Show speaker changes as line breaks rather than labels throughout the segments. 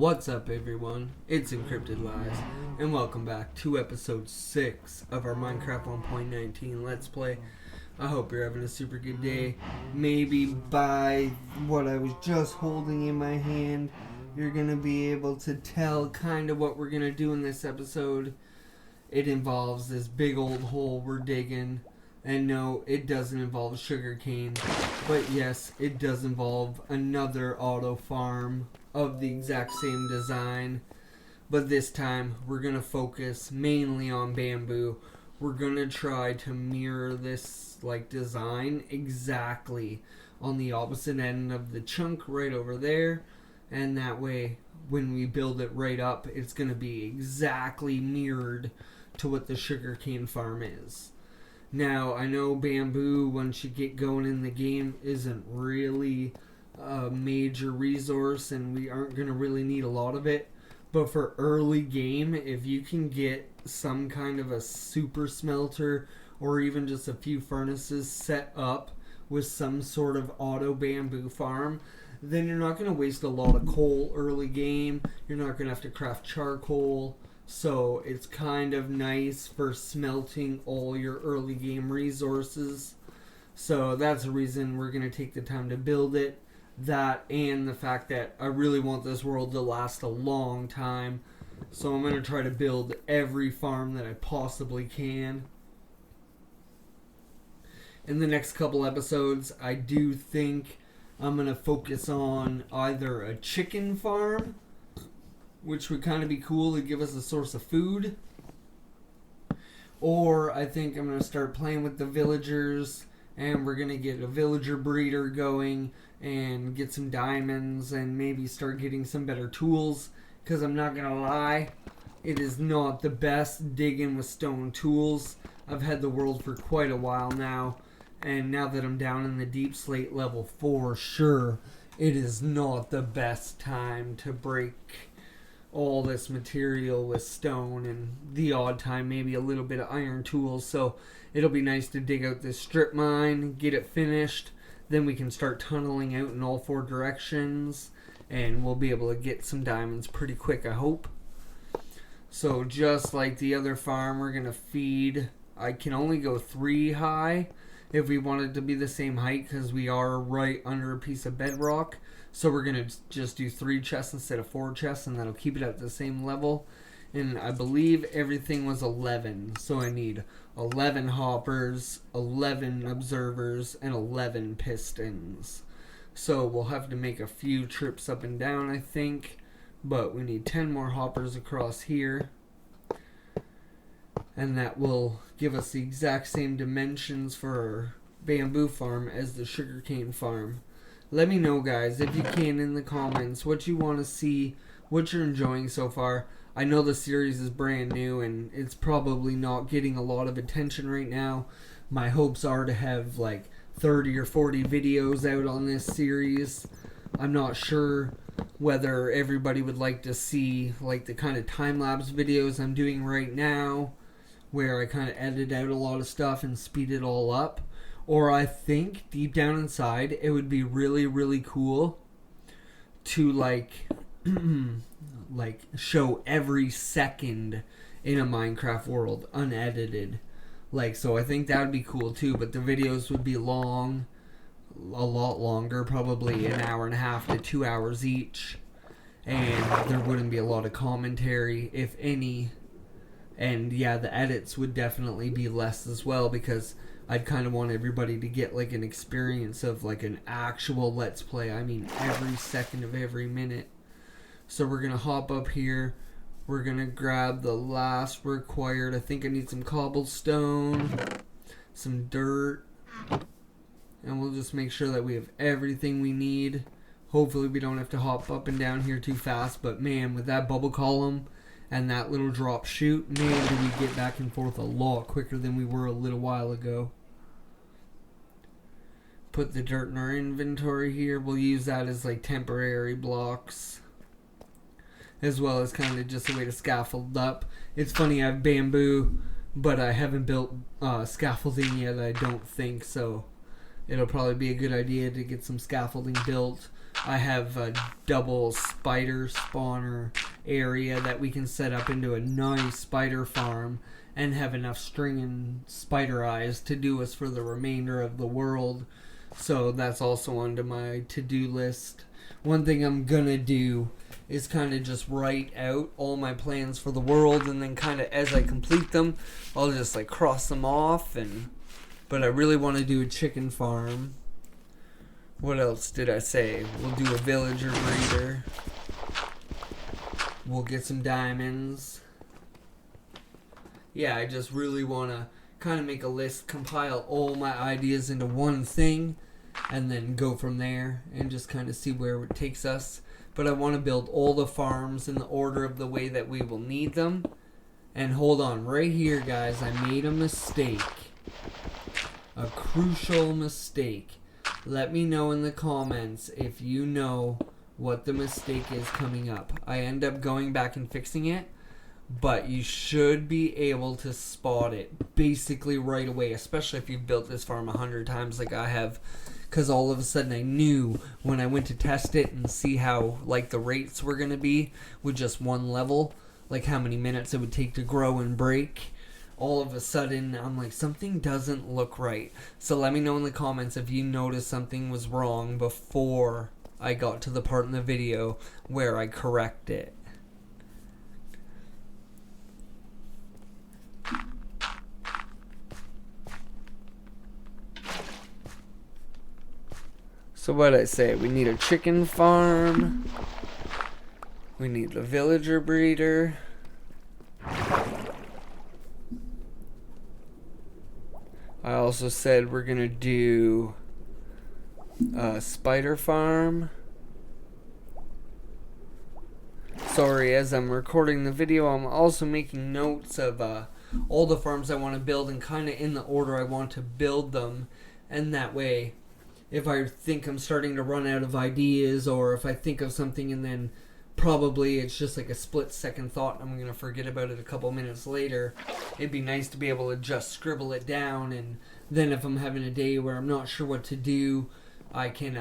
What's up, everyone? It's Encrypted Lies, and welcome back to episode 6 of our Minecraft 1.19 Let's Play. I hope you're having a super good day. Maybe by what I was just holding in my hand, you're going to be able to tell kind of what we're going to do in this episode. It involves this big old hole we're digging. And no, it doesn't involve sugarcane. But yes, it does involve another auto farm of the exact same design. But this time, we're going to focus mainly on bamboo. We're going to try to mirror this design exactly on the opposite end of the chunk right over there. And that way, when we build it right up, it's going to be exactly mirrored to what the sugarcane farm is. Now, I know bamboo, once you get going in the game, isn't really a major resource, and we aren't going to really need a lot of it. But for early game, if you can get some kind of a super smelter, or even just a few furnaces set up with some sort of auto bamboo farm, then you're not going to waste a lot of coal early game. You're not going to have to craft charcoal. So it's kind of nice for smelting all your early game resources. So that's the reason we're going to take the time to build it. That and the fact that I really want this world to last a long time. So I'm going to try to build every farm that I possibly can. In the next couple episodes, I do think I'm going to focus on either a chicken farm, which would kind of be cool to give us a source of food. Or I think I'm going to start playing with the villagers, and we're going to get a villager breeder going and get some diamonds and maybe start getting some better tools. Because I'm not going to lie, it is not the best digging with stone tools. I've had the world for quite a while now, and now that I'm down in the deep slate level 4, sure, it is not the best time to break all this material with stone, and the odd time maybe a little bit of iron tools. So it'll be nice to dig out this strip mine, get it finished, then we can start tunneling out in all 4 directions, and we'll be able to get some diamonds pretty quick, I hope. So just like the other farm, we're gonna feed. I can only go 3 high if we want it to be the same height, because we are right under a piece of bedrock. So we're going to just do 3 chests instead of 4 chests, and that'll keep it at the same level. And I believe everything was 11. So I need 11 hoppers, 11 observers, and 11 pistons. So we'll have to make a few trips up and down, I think. But we need 10 more hoppers across here. And that will give us the exact same dimensions for our bamboo farm as the sugarcane farm. Let me know, guys, if you can, in the comments, what you want to see, what you're enjoying so far. I know the series is brand new, and it's probably not getting a lot of attention right now. My hopes are to have, 30 or 40 videos out on this series. I'm not sure whether everybody would like to see, the kind of time-lapse videos I'm doing right now, where I kind of edit out a lot of stuff and speed it all up. Or I think deep down inside it would be really, really cool to show every second in a Minecraft world unedited. So I think that would be cool too, but the videos would be long, a lot longer, probably an hour and a half to 2 hours each. And there wouldn't be a lot of commentary, if any. And yeah, the edits would definitely be less as well, because I'd kind of want everybody to get an experience of an actual Let's Play. I mean, every second of every minute. So we're going to hop up here. We're going to grab the last required. I think I need some cobblestone, some dirt. And we'll just make sure that we have everything we need. Hopefully we don't have to hop up and down here too fast. But man, with that bubble column and that little drop chute, man, do we get back and forth a lot quicker than we were a little while ago. Put the dirt in our inventory here. We'll use that as temporary blocks, as well as kind of just a way to scaffold up. It's funny, I have bamboo, but I haven't built scaffolding yet, I don't think. So it'll probably be a good idea to get some scaffolding built. I have a double spider spawner area that we can set up into a nice spider farm and have enough string and spider eyes to do us for the remainder of the world. So that's also onto my to-do list. One thing I'm gonna do is kind of just write out all my plans for the world, and then kind of as I complete them, I'll just like cross them off. But I really want to do a chicken farm. What else did I say? We'll do a villager breeder. We'll get some diamonds. Yeah, I just really want to kind of make a list, compile all my ideas into one thing, and then go from there and just kind of see where it takes us. But I want to build all the farms in the order of the way that we will need them. And hold on, right here, guys, I made a mistake. A crucial mistake. Let me know in the comments if you know what the mistake is coming up. I end up going back and fixing it, but you should be able to spot it basically right away, especially if you've built this farm 100 times like I have. Because all of a sudden I knew when I went to test it and see how like the rates were going to be with just one level, like how many minutes it would take to grow and break. All of a sudden I'm like, something doesn't look right. So let me know in the comments if you noticed something was wrong before I got to the part in the video where I correct it. So what I say, we need a chicken farm, we need the villager breeder, I also said we're gonna do a spider farm. Sorry, as I'm recording the video, I'm also making notes of all the farms I want to build and kind of in the order I want to build them, and that way if I think I'm starting to run out of ideas, or if I think of something and then probably it's just like a split second thought and I'm going to forget about it a couple minutes later, it'd be nice to be able to just scribble it down, and then if I'm having a day where I'm not sure what to do, I can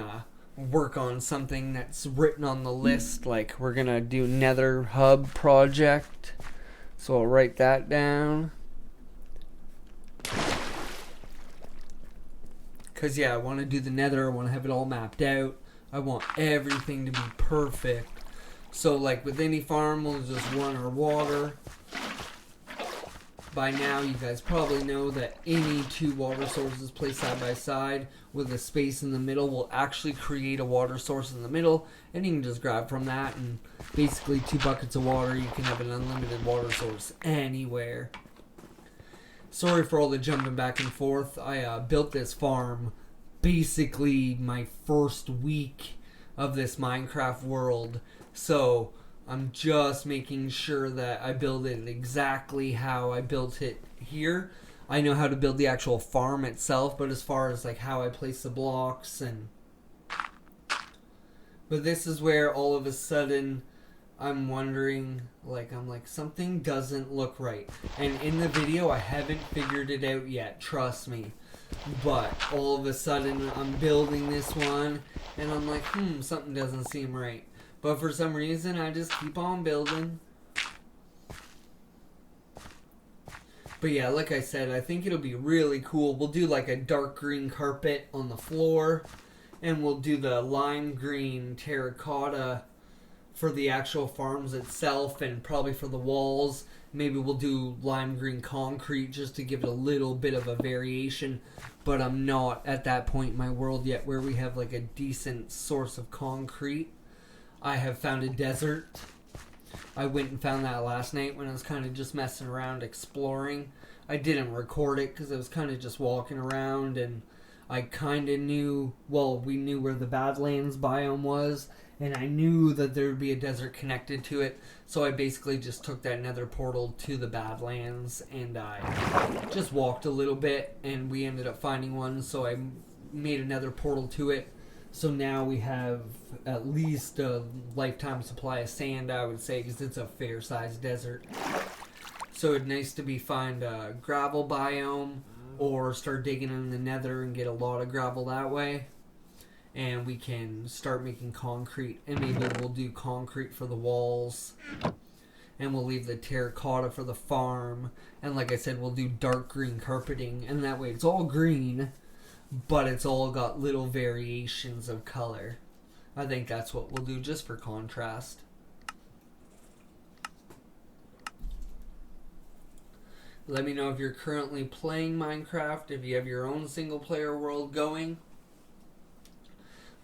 work on something that's written on the list. Like we're going to do Nether Hub project, so I'll write that down. Because, yeah, I want to do the nether. I want to have it all mapped out. I want everything to be perfect. So, like, with any farm, we'll just run our water. By now, you guys probably know that any two water sources placed side by side with a space in the middle will actually create a water source in the middle. And you can just grab from that, and basically 2 buckets of water, you can have an unlimited water source anywhere. Sorry for all the jumping back and forth. I built this farm basically my first week of this Minecraft world. So I'm just making sure that I build it exactly how I built it here. I know how to build the actual farm itself, but as far as like how I place the blocks and... But this is where all of a sudden I'm wondering, I'm like, something doesn't look right. And in the video, I haven't figured it out yet, trust me. But all of a sudden, I'm building this one, and I'm like, something doesn't seem right. But for some reason, I just keep on building. But yeah, like I said, I think it'll be really cool. We'll do like a dark green carpet on the floor, and we'll do the lime green terracotta for the actual farms itself, and probably for the walls. Maybe we'll do lime green concrete just to give it a little bit of a variation. But I'm not at that point in my world yet where we have like a decent source of concrete. I have found a desert. I went and found that last night when I was kind of just messing around exploring. I didn't record it because I was kind of just walking around, and I kind of knew, well, we knew where the Badlands biome was, and I knew that there would be a desert connected to it, so I basically just took that nether portal to the Badlands, and I just walked a little bit, and we ended up finding one, so I made another portal to it. So now we have at least a lifetime supply of sand, I would say, because it's a fair-sized desert. So it's nice to find a gravel biome, or start digging in the nether and get a lot of gravel that way. And we can start making concrete, and maybe we'll do concrete for the walls, and we'll leave the terracotta for the farm. And like I said, we'll do dark green carpeting, and that way it's all green, but it's all got little variations of color. I think that's what we'll do, just for contrast. Let me know if you're currently playing Minecraft, if you have your own single player world going.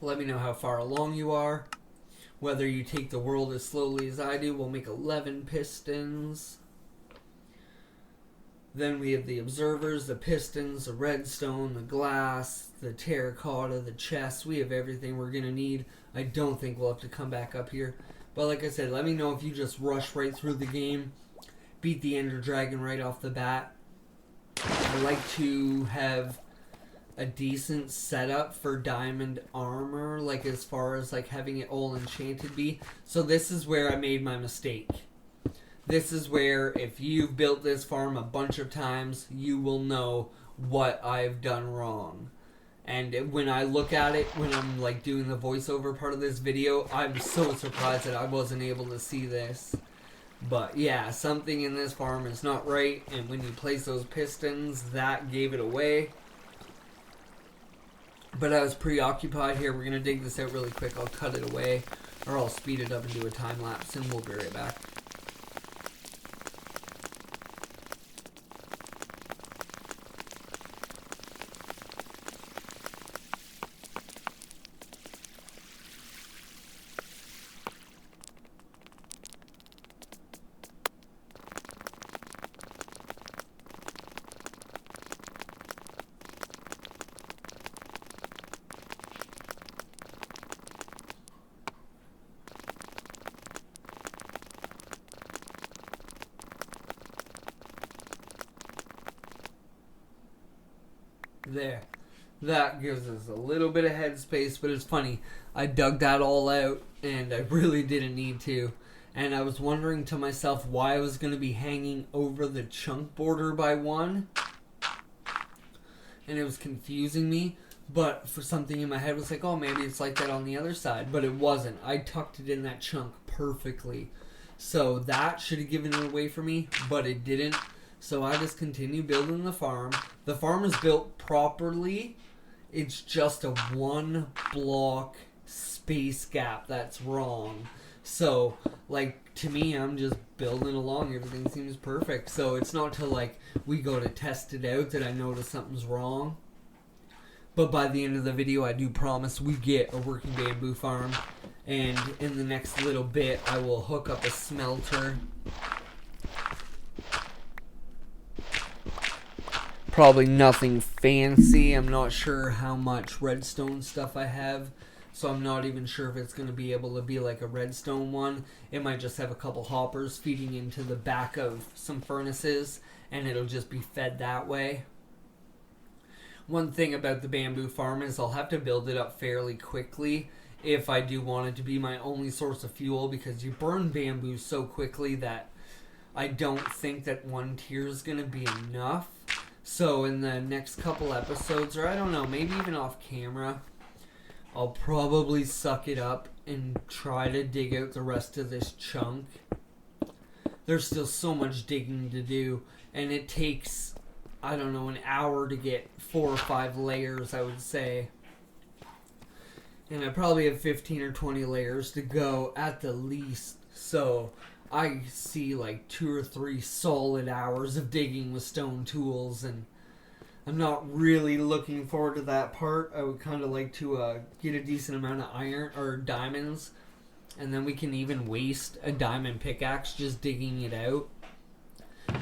Let me know how far along you are. Whether you take the world as slowly as I do. We'll make 11 pistons. Then we have the observers, the pistons, the redstone, the glass, the terracotta, the chests. We have everything we're going to need. I don't think we'll have to come back up here. But like I said, let me know if you just rush right through the game. Beat the Ender Dragon right off the bat. I like to have a decent setup for diamond armor, like as far as like having it all enchanted be. So this is where I made my mistake. This is where, if you've built this farm a bunch of times, you will know what I've done wrong. And when I look at it, when I'm like doing the voiceover part of this video, I'm so surprised that I wasn't able to see this. But yeah, something in this farm is not right, and when you place those pistons, that gave it away. But I was preoccupied here. We're going to dig this out really quick. I'll cut it away, or I'll speed it up and do a time lapse, and we'll be right back. There. That gives us a little bit of headspace, but it's funny. I dug that all out, and I really didn't need to. And I was wondering to myself why I was going to be hanging over the chunk border by one. And it was confusing me. But for something in my head was like, oh, maybe it's like that on the other side. But it wasn't. I tucked it in that chunk perfectly. So that should have given it away for me, but it didn't. So I just continue building the farm. The farm is built properly. It's just a one block space gap that's wrong. So, like, to me, I'm just building along. Everything seems perfect. So it's not till, like, we go to test it out that I notice something's wrong. But by the end of the video, I do promise we get a working bamboo farm. And in the next little bit, I will hook up a smelter. Probably nothing fancy. I'm not sure how much redstone stuff I have, so I'm not even sure if it's going to be able to be like a redstone one. It might just have a couple hoppers feeding into the back of some furnaces, and it'll just be fed that way. One thing about the bamboo farm is I'll have to build it up fairly quickly if I do want it to be my only source of fuel, because you burn bamboo so quickly that I don't think that one tier is going to be enough. So in the next couple episodes, or I don't know, maybe even off camera, I'll probably suck it up and try to dig out the rest of this chunk. There's still so much digging to do, and it takes, I don't know, an hour to get 4 or 5 layers, I would say. And I probably have 15 or 20 layers to go at the least, so I see like 2 or 3 solid hours of digging with stone tools, and I'm not really looking forward to that part. I would kind of like to get a decent amount of iron or diamonds, and then we can even waste a diamond pickaxe just digging it out.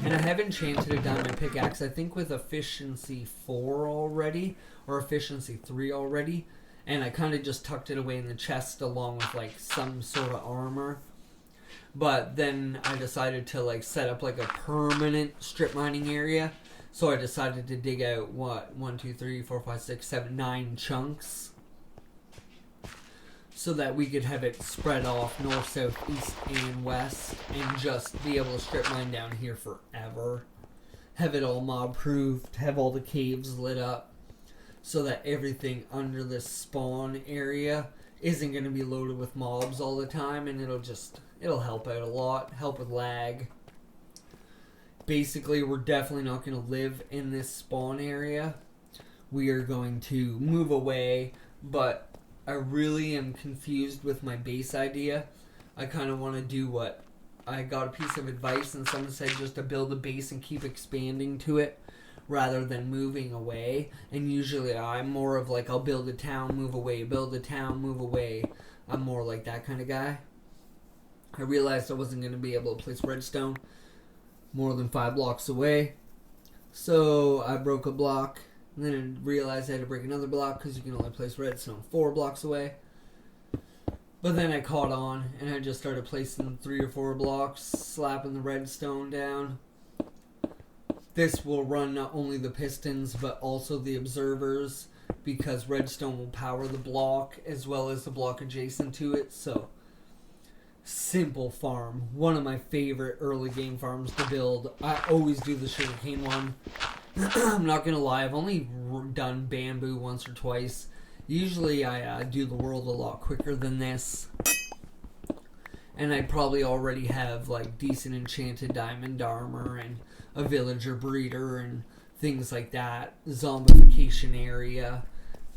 And I have enchanted a diamond pickaxe, I think with efficiency 4 already, or efficiency 3 already, and I kind of just tucked it away in the chest along with like some sort of armor. But then I decided to like set up like a permanent strip mining area. So I decided to dig out, 1, 2, 3, 4, 5, 6, 7, 9 chunks. So that we could have it spread off north, south, east, and west. And just be able to strip mine down here forever. have it all mob proofed, have all the caves lit up, so that everything under this spawn area isn't going to be loaded with mobs all the time, and it'll help out a lot, help with lag. Basically, we're definitely not going to live in this spawn area. We are going to move away, but I really am confused with my base idea. I kind of want to do what I got a piece of advice and someone said, just to build a base and keep expanding to it rather than moving away. And usually I'm more of like, I'll build a town, move away, build a town, move away. I'm more like that kind of guy. I realized I wasn't going to be able to place redstone more than 5 blocks away. So I broke a block. And then I realized I had to break another block because you can only place redstone 4 blocks away. But then I caught on and I just started placing 3 or 4 blocks, slapping the redstone down. This will run not only the pistons but also the observers, because redstone will power the block as well as the block adjacent to it. So, simple farm. One of my favorite early game farms to build. I always do the sugarcane one. I'm not going to lie, I've only done bamboo once or twice. Usually I do the world a lot quicker than this. And I probably already have like decent enchanted diamond armor and a villager breeder and things like that. Zombification area.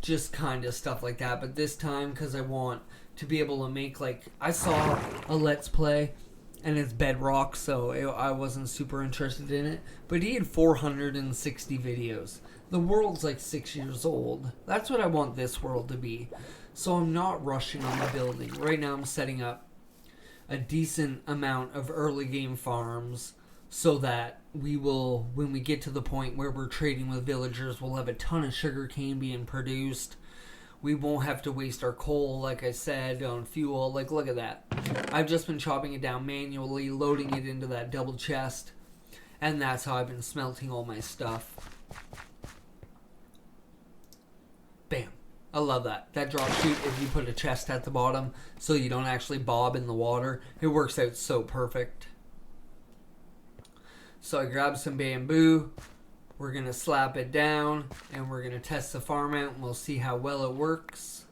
Just kind of stuff like that. But this time, because I want to be able to make like... I saw a Let's Play and it's bedrock, so I wasn't super interested in it. But he had 460 videos. The world's like 6 years old. That's what I want this world to be. So I'm not rushing on the building. Right now I'm setting up a decent amount of early game farms so that we will, when we get to the point where we're trading with villagers, we'll have a ton of sugarcane being produced. We won't have to waste our coal, like I said, on fuel. Like, look at that. I've just been chopping it down manually, loading it into that double chest. And that's how I've been smelting all my stuff. Bam. I love that. That drop chute, if you put a chest at the bottom so you don't actually bob in the water, it works out so perfect. So I grabbed some bamboo. We're going to slap it down and we're going to test the farm out and we'll see how well it works.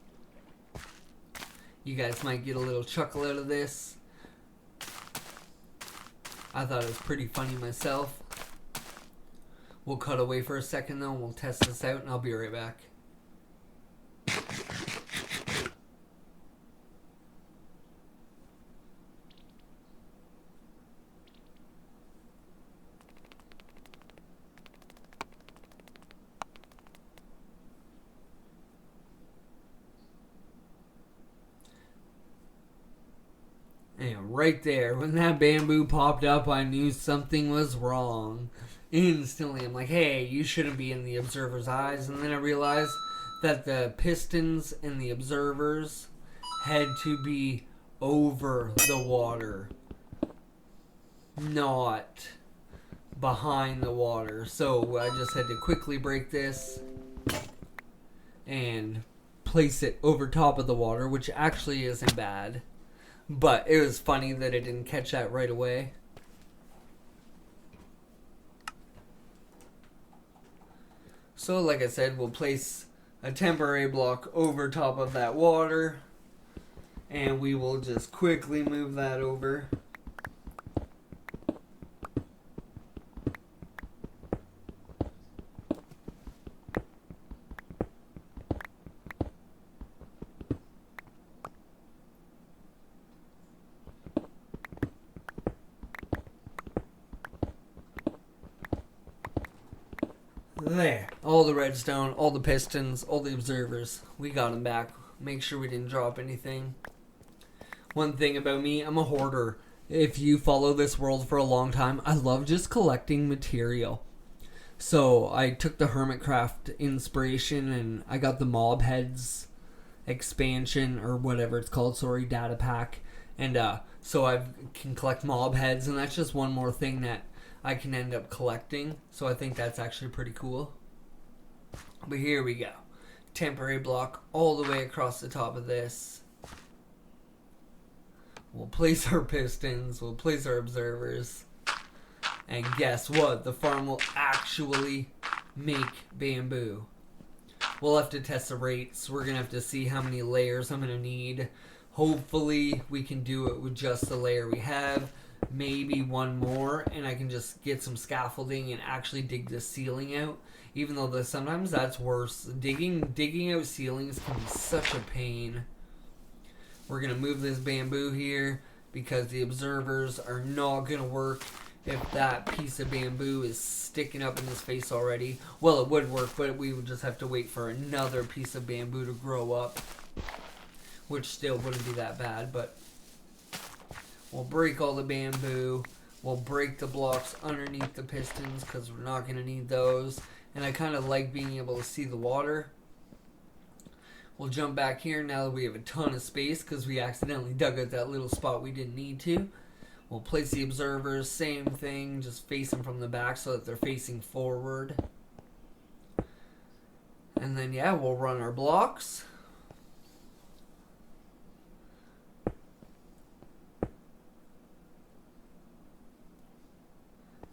You guys might get a little chuckle out of this. I thought it was pretty funny myself. We'll cut away for a second though and we'll test this out and I'll be right back. And right there, when that bamboo popped up, I knew something was wrong. Instantly, I'm like, hey, you shouldn't be in the observer's eyes. And then I realized that the pistons and the observers had to be over the water, not behind the water. So I just had to quickly break this and place it over top of the water, which actually isn't bad. But it was funny that I didn't catch that right away. So like I said, we'll place a temporary block over top of that water. And we will just quickly move that over. There. All the redstone, all the pistons, all the observers. We got them back. Make sure we didn't drop anything. One thing about me, I'm a hoarder. If you follow this world for a long time, I love just collecting material. So I took the Hermitcraft inspiration and I got the mob heads expansion or whatever it's called, data pack. And so I can collect mob heads, and that's just one more thing that I can end up collecting. So I think that's actually pretty cool. But here we go. Temporary block all the way across the top of this. We'll place our pistons. We'll place our observers. And guess what? The farm will actually make bamboo. We'll have to test the rates. We're going to have to see how many layers I'm going to need. Hopefully we can do it with just the layer we have. Maybe one more and I can just get some scaffolding and actually dig the ceiling out. Even though sometimes that's worse. Digging out ceilings can be such a pain. We're going to move this bamboo here because the observers are not going to work if that piece of bamboo is sticking up in his face already. Well, it would work, but we would just have to wait for another piece of bamboo to grow up, which still wouldn't be that bad. But we'll break all the bamboo. We'll break the blocks underneath the pistons because we're not going to need those. And I kind of like being able to see the water. We'll jump back here now that we have a ton of space because we accidentally dug out that little spot we didn't need to. We'll place the observers, same thing, just face them from the back so that they're facing forward. And then, yeah, we'll run our blocks.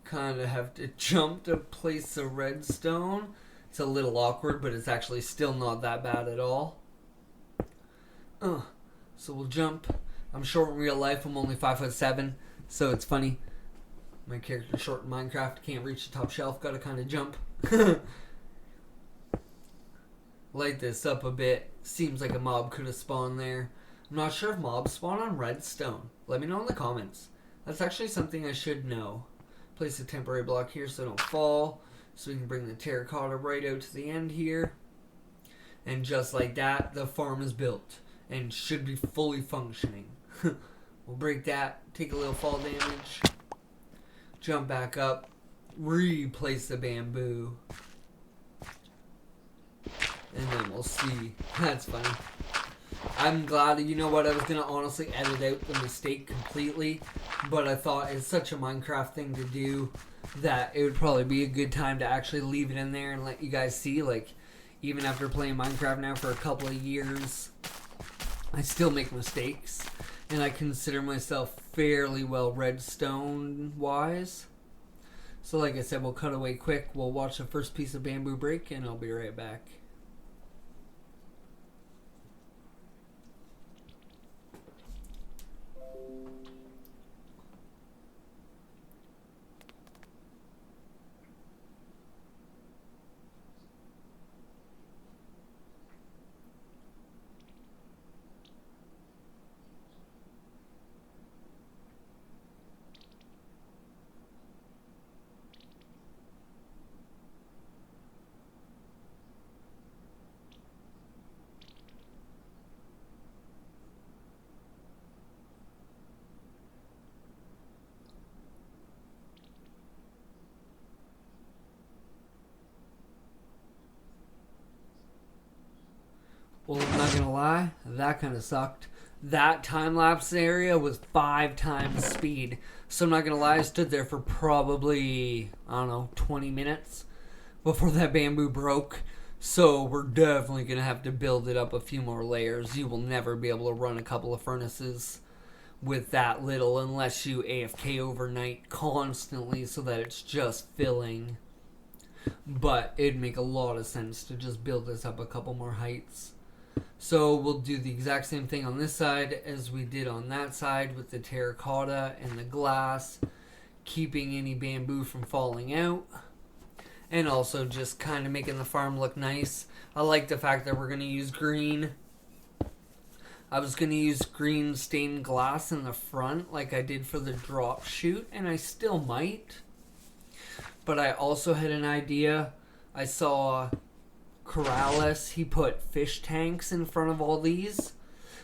Kind of have to jump to place the redstone. It's a little awkward, but it's actually still not that bad at all. So we'll jump. I'm short in real life. I'm only 5'7", so it's funny. My character's short in Minecraft. Can't reach the top shelf. Gotta kind of jump. Light this up a bit. Seems like a mob could have spawned there. I'm not sure if mobs spawn on redstone. Let me know in the comments. That's actually something I should know. Place a temporary block here so I don't fall. So we can bring the terracotta right out to the end here. And just like that, the farm is built and should be fully functioning. We'll break that, take a little fall damage, jump back up, replace the bamboo, and then we'll see. That's funny. I'm glad, you know what, I was going to honestly edit out the mistake completely, but I thought it's such a Minecraft thing to do that it would probably be a good time to actually leave it in there and let you guys see, like, even after playing Minecraft now for a couple of years, I still make mistakes, and I consider myself fairly well redstone-wise. So like I said, we'll cut away quick, we'll watch the first piece of bamboo break, and I'll be right back. Well, I'm not gonna lie, that kind of sucked. That time-lapse area was 5 times speed. So I'm not gonna lie, I stood there for probably, I don't know, 20 minutes before that bamboo broke. So we're definitely gonna have to build it up a few more layers. You will never be able to run a couple of furnaces with that little unless you AFK overnight constantly so that it's just filling. But it'd make a lot of sense to just build this up a couple more heights. So we'll do the exact same thing on this side as we did on that side with the terracotta and the glass, keeping any bamboo from falling out, and also just kind of making the farm look nice. I like the fact that we're going to use green. I was going to use green stained glass in the front like I did for the drop chute, and I still might. But I also had an idea. I saw Corrales, he put fish tanks in front of all these.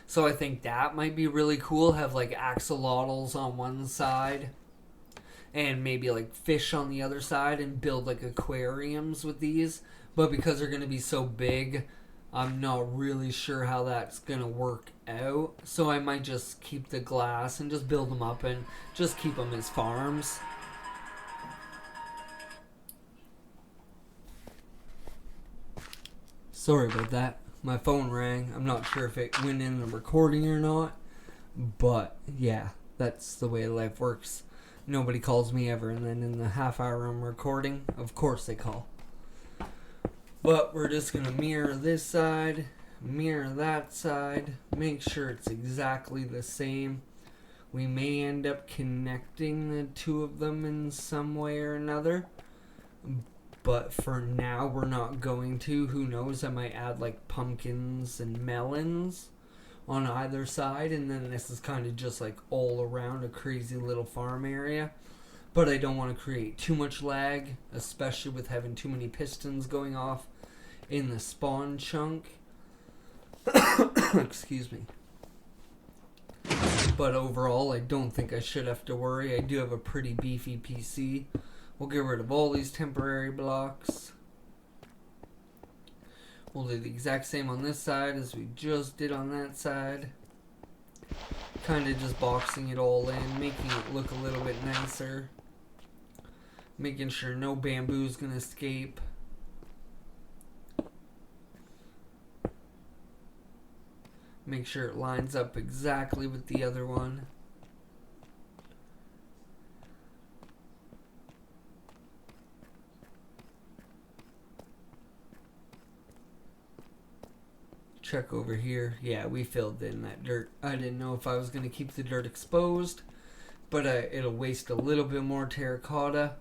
So I think that might be really cool. Have like axolotls on one side and maybe like fish on the other side and build like aquariums with these. But because they're going to be so big, I'm not really sure how that's going to work out. So I might just keep the glass and just build them up and just keep them as farms. Sorry about that. My phone rang. I'm not sure if it went in the recording or not. But, yeah, that's the way life works. nobody calls me ever. And then in the half hour I'm recording, of course they call. But we're just going to mirror this side, mirror that side, make sure it's exactly the same. We may end up connecting the two of them in some way or another. But for now, we're not going to. Who knows? I might add like pumpkins and melons on either side. And then this is kind of just like all around a crazy little farm area. But I don't want to create too much lag, especially with having too many pistons going off in the spawn chunk. Excuse me. But overall, I don't think I should have to worry. I do have a pretty beefy PC. We'll get rid of all these temporary blocks. We'll do the exact same on this side as we just did on that side. Kind of just boxing it all in, making it look a little bit nicer. Making sure no bamboo is going to escape. Make sure it lines up exactly with the other one. Check over here. Yeah, we filled in that dirt. I didn't know if I was going to keep the dirt exposed, but it'll waste a little bit more terracotta.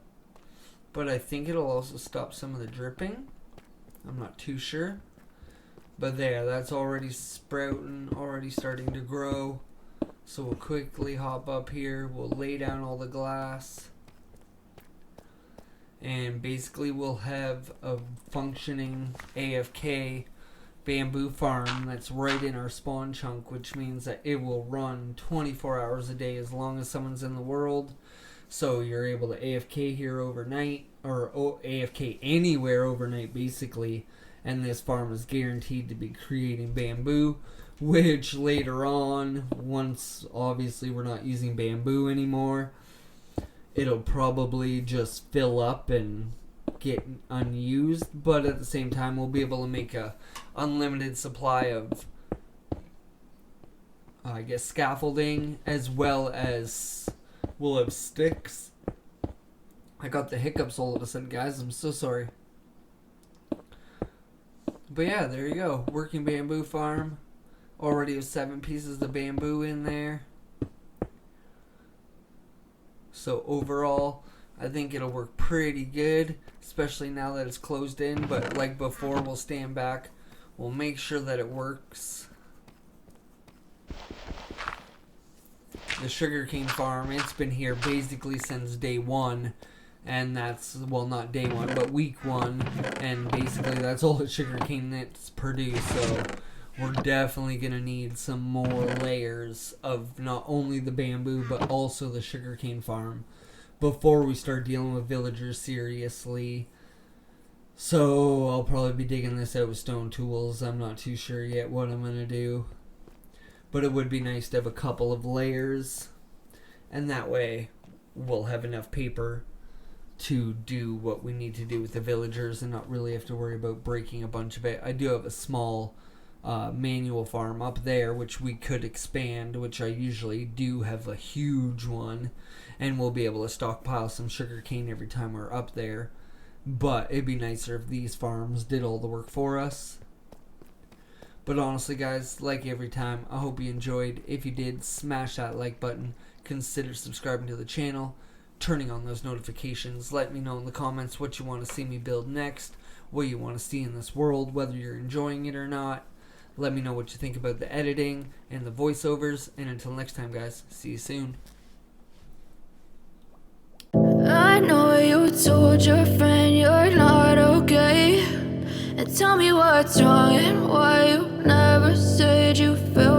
But I think it'll also stop some of the dripping. I'm not too sure. But there, that's already sprouting, already starting to grow. So we'll quickly hop up here. We'll lay down all the glass. And basically we'll have a functioning AFK bamboo farm that's right in our spawn chunk, which means that it will run 24 hours a day as long as someone's in the world. So you're able to AFK here overnight, or AFK anywhere overnight basically, and this farm is guaranteed to be creating bamboo, which later on, once obviously we're not using bamboo anymore, it'll probably just fill up and get unused, but at the same time we'll be able to make a unlimited supply of I guess scaffolding, as well as we'll have sticks. I got the hiccups all of a sudden, guys. I'm so sorry. But yeah, there you go. Working bamboo farm. Already have 7 pieces of bamboo in there. So overall, I think it'll work pretty good, especially now that it's closed in. But like before, we'll stand back. We'll make sure that it works. The sugarcane farm, it's been here basically since day 1. And that's, well, not day 1, but week 1. And basically that's all the sugarcane that's produced. So we're definitely going to need some more layers of not only the bamboo, but also the sugarcane farm before we start dealing with villagers seriously. So I'll probably be digging this out with stone tools. I'm not too sure yet what I'm going to do. But it would be nice to have a couple of layers. And that way we'll have enough paper to do what we need to do with the villagers and not really have to worry about breaking a bunch of it. I do have a small manual farm up there, which we could expand, which I usually do have a huge one. And we'll be able to stockpile some sugarcane every time we're up there. But it'd be nicer if these farms did all the work for us. But honestly, guys, like every time, I hope you enjoyed. If you did, smash that like button. Consider subscribing to the channel. Turning on those notifications. Let me know in the comments what you want to see me build next. What you want to see in this world. Whether you're enjoying it or not. Let me know what you think about the editing and the voiceovers. And until next time, guys, see you soon.
I know you told your friend you're not okay, and tell me what's wrong and why you never said you felt